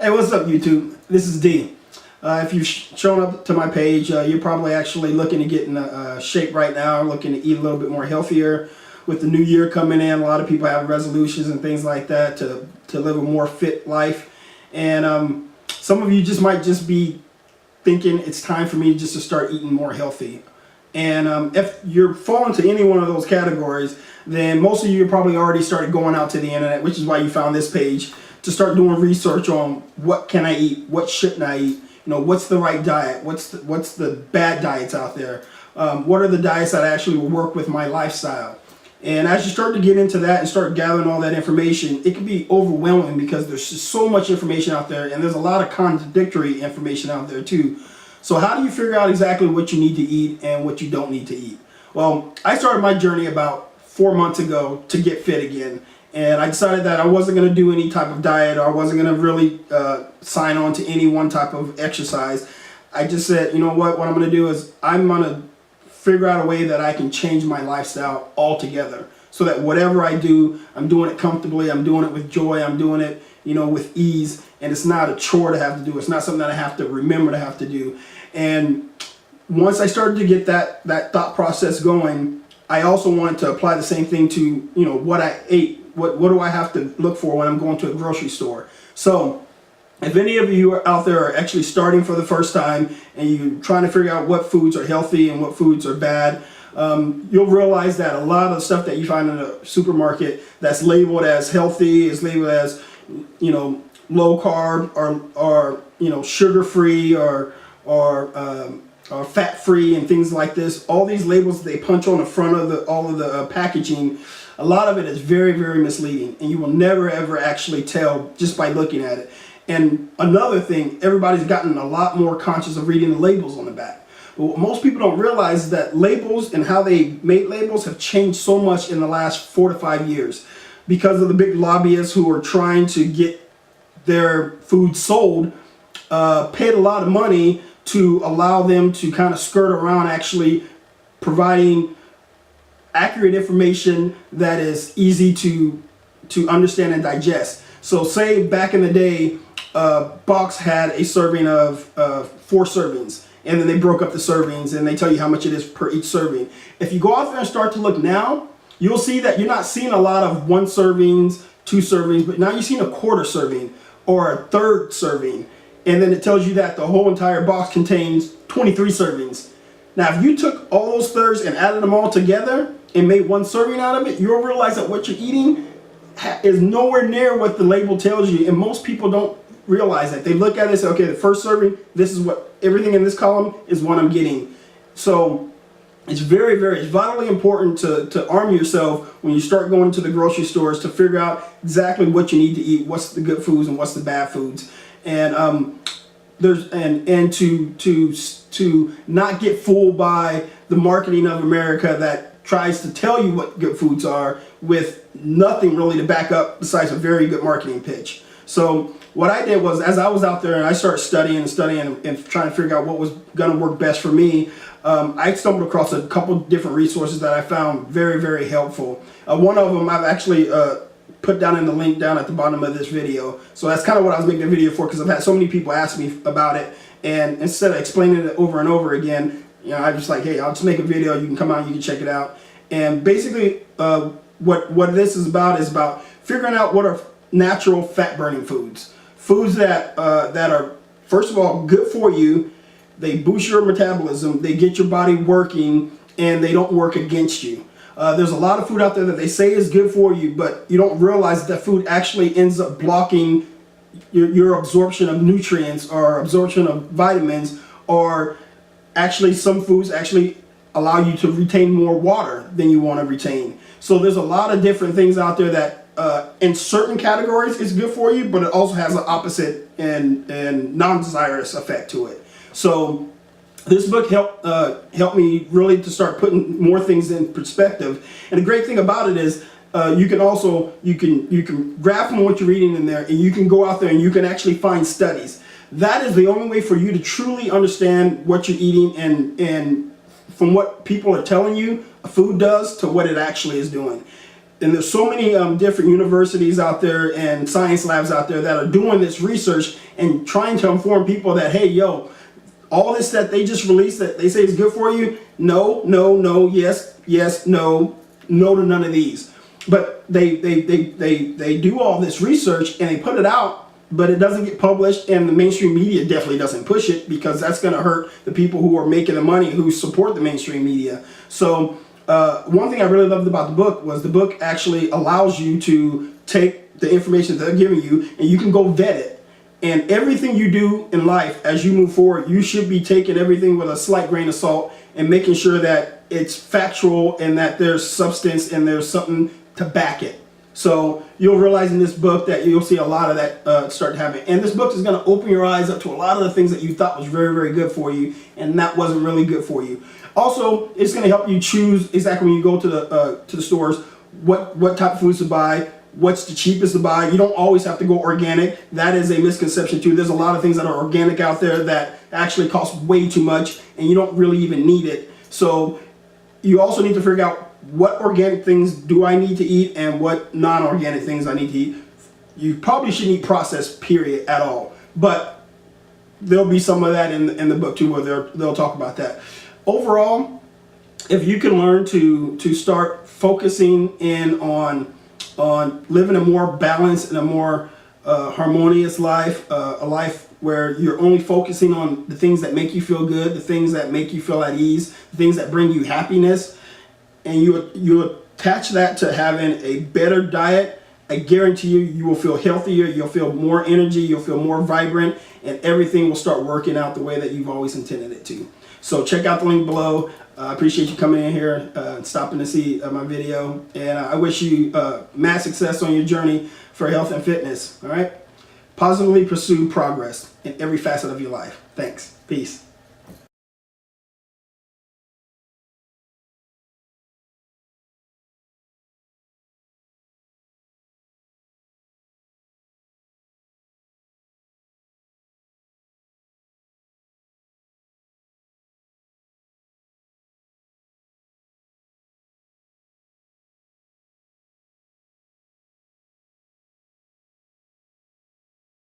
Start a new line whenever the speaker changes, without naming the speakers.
Hey, what's up, YouTube? This is D. If you've shown up to my page, you're probably actually looking to get in shape right now, looking to eat a little bit more healthier. With the new year coming in, a lot of people have resolutions and things like that to live a more fit life. And some of you might just be thinking it's time for me just to start eating more healthy. And if you're falling to any one of those categories, then most of you probably already started going out to the internet, which is why you found this page, to start doing research on what can I eat, what shouldn't I eat, what's the right diet, what's the bad diets out there, what are the diets that actually will work with my lifestyle. And as you start to get into that and start gathering all that information, it can be overwhelming because there's just so much information out there, and there's a lot of contradictory information out there too. So how do you figure out exactly what you need to eat and what you don't need to eat? Well, I started my journey about 4 months ago to get fit again. And I decided that I wasn't going to do any type of diet, or I wasn't going to really sign on to any one type of exercise. I just said, you know what I'm going to do is I'm going to figure out a way that I can change my lifestyle altogether, so that whatever I do, I'm doing it comfortably, I'm doing it with joy, I'm doing it, with ease, and it's not a chore to have to do. It's not something that I have to remember to have to do. And once I started to get that thought process going, I also wanted to apply the same thing to, what I ate. What do I have to look for when I'm going to a grocery store? So if any of you are out there are actually starting for the first time and you're trying to figure out what foods are healthy and what foods are bad, you'll realize that a lot of the stuff that you find in a supermarket that's labeled as healthy is labeled as, low carb or sugar free or fat free and things like this. All these labels they punch on the front of all of the packaging, a lot of it is very, very misleading, and you will never ever actually tell just by looking at it. And another thing, everybody's gotten a lot more conscious of reading the labels on the back. But what most people don't realize is that labels and how they make labels have changed so much in the last 4 to 5 years because of the big lobbyists who are trying to get their food sold, paid a lot of money to allow them to kind of skirt around actually providing accurate information that is easy to understand and digest. So say back in the day, box had a serving of 4 servings, and then they broke up the servings and they tell you how much it is per each serving. If you go out there and start to look now, you'll see that you're not seeing a lot of 1 servings, 2 servings, but now you're seeing a quarter serving or a third serving. And then it tells you that the whole entire box contains 23 servings. Now, if you took all those thirds and added them all together and made 1 serving out of it, you'll realize that what you're eating is nowhere near what the label tells you. And most people don't realize that. They look at it and say, okay, the first serving, this is what, everything in this column is what I'm getting. So it's very, very, it's vitally important to arm yourself when you start going to the grocery stores to figure out exactly what you need to eat, what's the good foods and what's the bad foods. And to not get fooled by the marketing of America that tries to tell you what good foods are with nothing really to back up besides a very good marketing pitch. So what I did was, as I was out there and I started studying and trying to figure out what was going to work best for me, I stumbled across a couple different resources that I found very, very helpful. One of them I've actually put down in the link down at the bottom of this video. So that's kind of what I was making the video for, because I've had so many people ask me about it, and instead of explaining it over and over again, I'm just like, hey, I'll just make a video, you can come out and you can check it out. And basically what this is about figuring out what are natural fat burning foods. Foods that are, first of all, good for you. They boost your metabolism, they get your body working, and they don't work against you. There's a lot of food out there that they say is good for you, but you don't realize that food actually ends up blocking your absorption of nutrients or absorption of vitamins, or actually some foods actually allow you to retain more water than you want to retain. So there's a lot of different things out there that in certain categories is good for you, but it also has an opposite and non-desirous effect to it. So this book helped me really to start putting more things in perspective. And the great thing about it is you can grab from what you're reading in there, and you can go out there and you can actually find studies. That is the only way for you to truly understand what you're eating, and from what people are telling you a food does to what it actually is doing. And there's so many different universities out there and science labs out there that are doing this research and trying to inform people that, hey, yo, all this that they just released that they say is good for you, no, no, no, yes, yes, no, no to none of these. But they do all this research and they put it out, but it doesn't get published, and the mainstream media definitely doesn't push it, because that's going to hurt the people who are making the money, who support the mainstream media. So one thing I really loved about the book was the book actually allows you to take the information that they're giving you and you can go vet it. And everything you do in life as you move forward, you should be taking everything with a slight grain of salt and making sure that it's factual and that there's substance and there's something to back it. So you'll realize in this book that you'll see a lot of that start to happen. And this book is going to open your eyes up to a lot of the things that you thought was very, very good for you, and that wasn't really good for you. Also, it's going to help you choose exactly when you go to the stores what type of foods to buy, what's the cheapest to buy. You don't always have to go organic. That is a misconception too. There's a lot of things that are organic out there that actually cost way too much, and you don't really even need it. So you also need to figure out what organic things do I need to eat and what non-organic things I need to eat. You probably shouldn't eat processed, period, at all. But there'll be some of that in the book too, where they'll talk about that. Overall, if you can learn to start focusing in on living a more balanced and a more harmonious life, a life where you're only focusing on the things that make you feel good, the things that make you feel at ease, the things that bring you happiness, and you attach that to having a better diet, I guarantee you will feel healthier, you'll feel more energy, you'll feel more vibrant, and everything will start working out the way that you've always intended it to. So check out the link below. I appreciate you coming in here, stopping to see my video, and I wish you mass success on your journey for health and fitness. All right? Positively pursue progress in every facet of your life. Thanks. Peace.